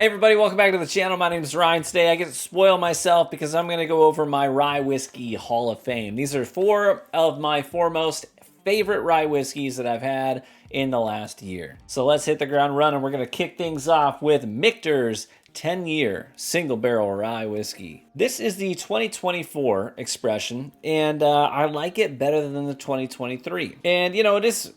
Hey everybody, welcome back to the channel. My name is Ryan. Today I get to spoil myself because I'm going to go over my rye whiskey Hall of Fame. These are 4 of my foremost favorite rye whiskeys that I've had in the last year. So let's hit the ground running. We're going to kick things off with Michter's 10-year single barrel rye whiskey. This is the 2024 expression, and I like it better than the 2023. And you know, it is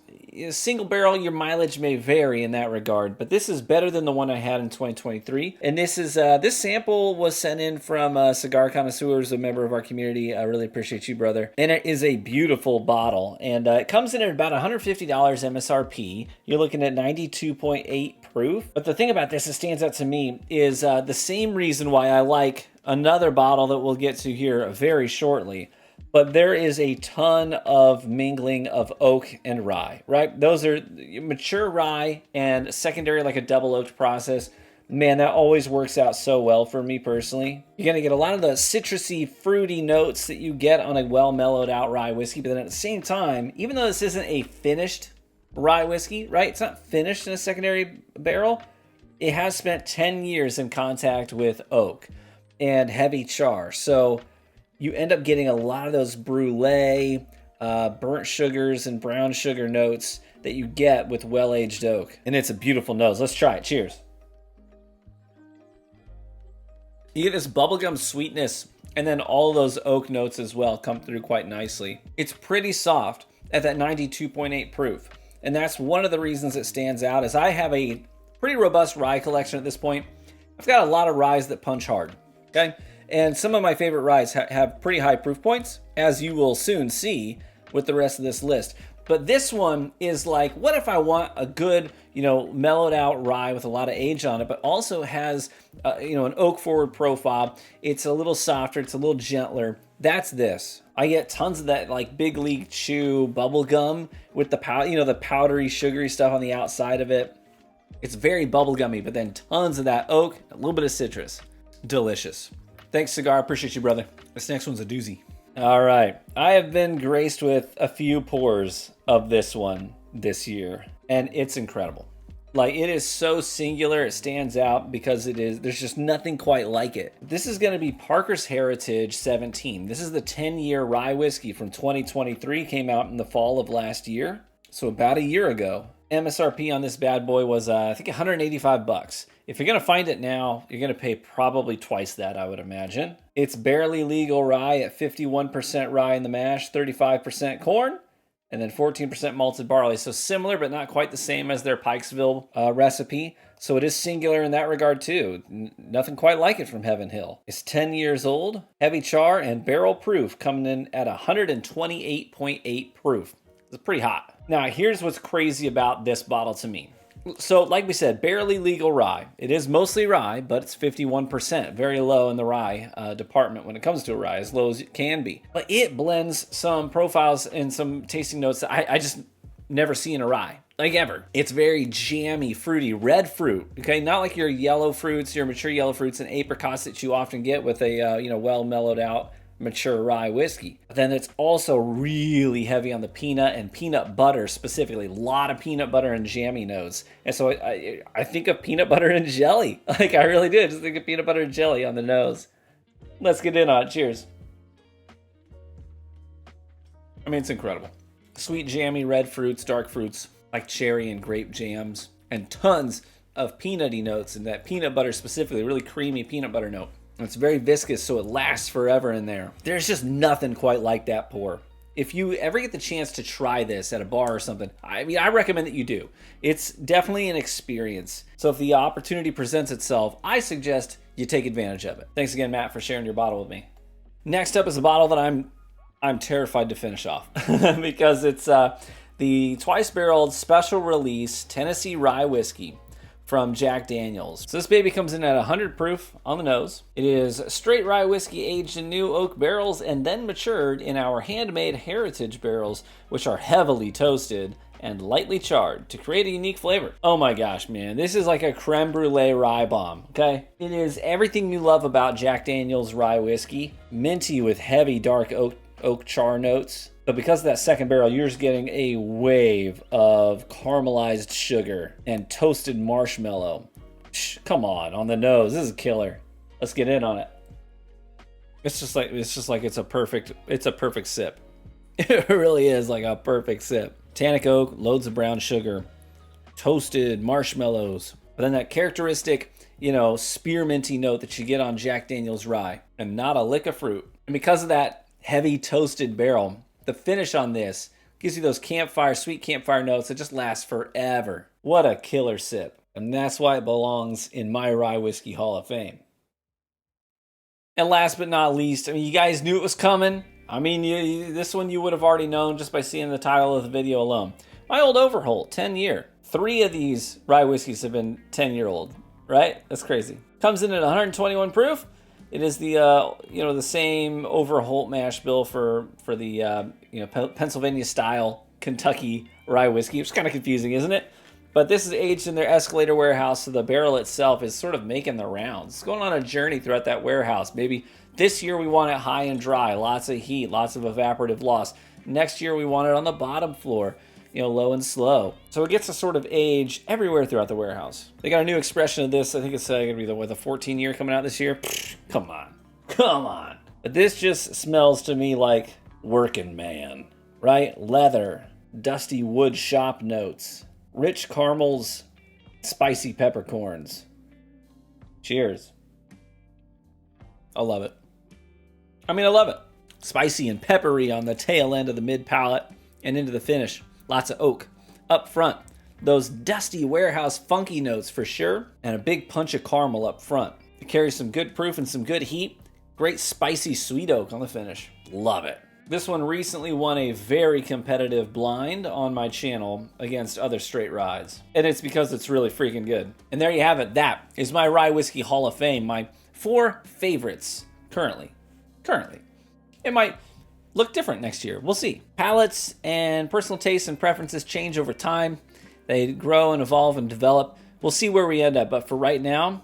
single barrel, your mileage may vary in that regard, but this is better than the one I had in 2023. And this is this sample was sent in from Cigar Connoisseurs, a member of our community. I really appreciate you, brother. And it is a beautiful bottle, and it comes in at about $150 MSRP. You're looking at 92.8 proof. But the thing about this that stands out to me is the same reason why I like another bottle that we'll get to here very shortly. But there is a ton of mingling of oak and rye, right? Those are mature rye and secondary, like a double oaked process. Man, that always works out so well for me personally. You're going to get a lot of the citrusy, fruity notes that you get on a well mellowed out rye whiskey. But then at the same time, even though this isn't a finished rye whiskey, right? It's not finished in a secondary barrel. It has spent 10 years in contact with oak and heavy char. So you end up getting a lot of those brulee, burnt sugars and brown sugar notes that you get with well-aged oak. And it's a beautiful nose. Let's try it. Cheers. You get this bubblegum sweetness, and then all those oak notes as well come through quite nicely. It's pretty soft at that 92.8 proof. And that's one of the reasons it stands out, is I have a pretty robust rye collection at this point. I've got a lot of ryes that punch hard, okay? And some of my favorite ryes have pretty high proof points, as you will soon see with the rest of this list. But this one is like, what if I want a good, mellowed out rye with a lot of age on it, but also has, an oak forward profile. It's a little softer. It's a little gentler. That's this. I get tons of that like big league chew bubble gum with the the powdery, sugary stuff on the outside of it. It's very bubblegummy, but then tons of that oak, a little bit of citrus. Delicious. Thanks, Cigar. Appreciate you, brother. This next one's a doozy. All right. I have been graced with a few pours of this one this year, and it's incredible. Like, it is so singular. It stands out because there's just nothing quite like it. This is going to be Parker's Heritage 17. This is the 10-year rye whiskey from 2023. Came out in the fall of last year, so about a year ago. MSRP on this bad boy was, I think, $185. If you're going to find it now, you're going to pay probably twice that, I would imagine. It's barely legal rye at 51% rye in the mash, 35% corn, and then 14% malted barley. So similar, but not quite the same as their Pikesville recipe. So it is singular in that regard too. Nothing quite like it from Heaven Hill. It's 10 years old, heavy char, and barrel proof, coming in at 128.8 proof. It's pretty hot. Now, here's what's crazy about this bottle to me. So, like we said, barely legal rye. It is mostly rye, but it's 51%. Very low in the rye department when it comes to a rye, as low as it can be. But it blends some profiles and some tasting notes that I just never see in a rye, like ever. It's very jammy, fruity, red fruit, okay? Not like your yellow fruits, your mature yellow fruits and apricots that you often get with a, well mellowed out mature rye whiskey. But then it's also really heavy on the peanut and peanut butter specifically. A lot of peanut butter and jammy notes. And so I think of peanut butter and jelly. Like, I really do. Just think of peanut butter and jelly on the nose. Let's get in on it. Cheers. I mean, it's incredible. Sweet, jammy red fruits, dark fruits, like cherry and grape jams, and tons of peanutty notes, and that peanut butter specifically, really creamy peanut butter note. It's very viscous, so it lasts forever in there. There's just nothing quite like that pour. If you ever get the chance to try this at a bar or something, I recommend that you do. It's definitely an experience. So if the opportunity presents itself, I suggest you take advantage of it. Thanks again, Matt, for sharing your bottle with me. Next up is a bottle that I'm terrified to finish off because it's the twice-barreled special release Tennessee Rye Whiskey from Jack Daniel's. So this baby comes in at 100 proof on the nose. It is straight rye whiskey aged in new oak barrels and then matured in our handmade heritage barrels, which are heavily toasted and lightly charred to create a unique flavor. Oh my gosh, man. This is like a creme brulee rye bomb, okay? It is everything you love about Jack Daniel's rye whiskey. Minty with heavy dark oak char notes. But because of that second barrel, you're just getting a wave of caramelized sugar and toasted marshmallow. Come on the nose. This is a killer. Let's get in on it. It's just like it's a perfect sip. It really is like a perfect sip. Tannic oak, loads of brown sugar, toasted marshmallows, but then that characteristic, spearminty note that you get on Jack Daniel's rye, and not a lick of fruit. And because of that heavy toasted barrel, the finish on this gives you those sweet campfire notes that just last forever. What a killer sip. And that's why it belongs in my Rye Whiskey Hall of Fame. And last but not least, you guys knew it was coming. This one you would have already known just by seeing the title of the video alone. My old Overholt, 10-year. 3 of these rye whiskeys have been 10-year-old, right? That's crazy. Comes in at 121 proof. It is the the same Overholt mash bill for the Pennsylvania style Kentucky rye whiskey. It's kind of confusing, isn't it? But this is aged in their Escalator warehouse, so the barrel itself is sort of making the rounds. It's going on a journey throughout that warehouse. Maybe this year we want it high and dry, lots of heat, lots of evaporative loss. Next year we want it on the bottom floor, low and slow. So it gets to sort of age everywhere throughout the warehouse. They got a new expression of this. I think it's going to be the 14-year coming out this year. Come on. But this just smells to me like working man, right? Leather, dusty wood shop notes, rich caramels, spicy peppercorns. Cheers. I love it. I love it. Spicy and peppery on the tail end of the mid palate and into the finish. Lots of oak up front. Those dusty warehouse funky notes for sure. And a big punch of caramel up front. It carries some good proof and some good heat. Great spicy sweet oak on the finish. Love it. This one recently won a very competitive blind on my channel against other straight ryes. And it's because it's really freaking good. And there you have it. That is my Rye Whiskey Hall of Fame. My 4 favorites currently. It might look different next year. We'll see. Palates and personal tastes and preferences change over time. They grow and evolve and develop. We'll see where we end up. But for right now,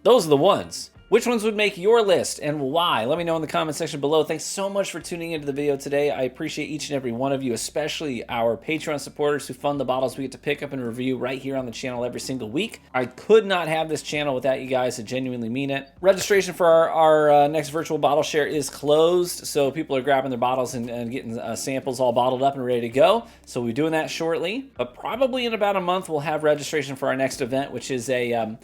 those are the ones. Which ones would make your list and why? Let me know in the comment section below. Thanks so much for tuning into the video today. I appreciate each and every one of you, especially our Patreon supporters who fund the bottles we get to pick up and review right here on the channel every single week. I could not have this channel without you guys. I genuinely mean it. Registration for our next virtual bottle share is closed, so people are grabbing their bottles and getting samples all bottled up and ready to go. So we'll be doing that shortly, but probably in about a month we'll have registration for our next event, which is a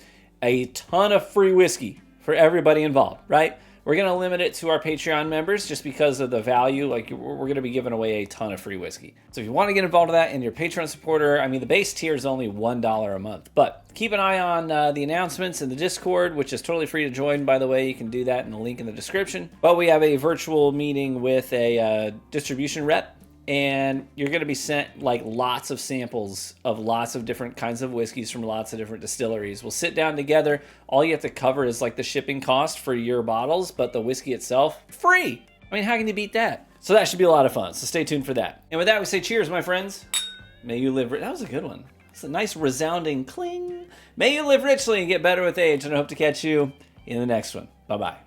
ton of free whiskey for everybody involved, right? We're going to limit it to our Patreon members just because of the value. Like, we're going to be giving away a ton of free whiskey. So if you want to get involved with that and you're a Patreon supporter, the base tier is only $1 a month. But keep an eye on the announcements in the Discord, which is totally free to join, by the way. You can do that in the link in the description. But we have a virtual meeting with a distribution rep, and you're going to be sent lots of samples of lots of different kinds of whiskeys from lots of different distilleries. We'll sit down together. All you have to cover is the shipping cost for your bottles, but the whiskey itself, free. How can you beat that? So that should be a lot of fun. So stay tuned for that. And with that, we say cheers, my friends. May you live... That was a good one. It's a nice resounding cling. May you live richly and get better with age, and I hope to catch you in the next one. Bye-bye.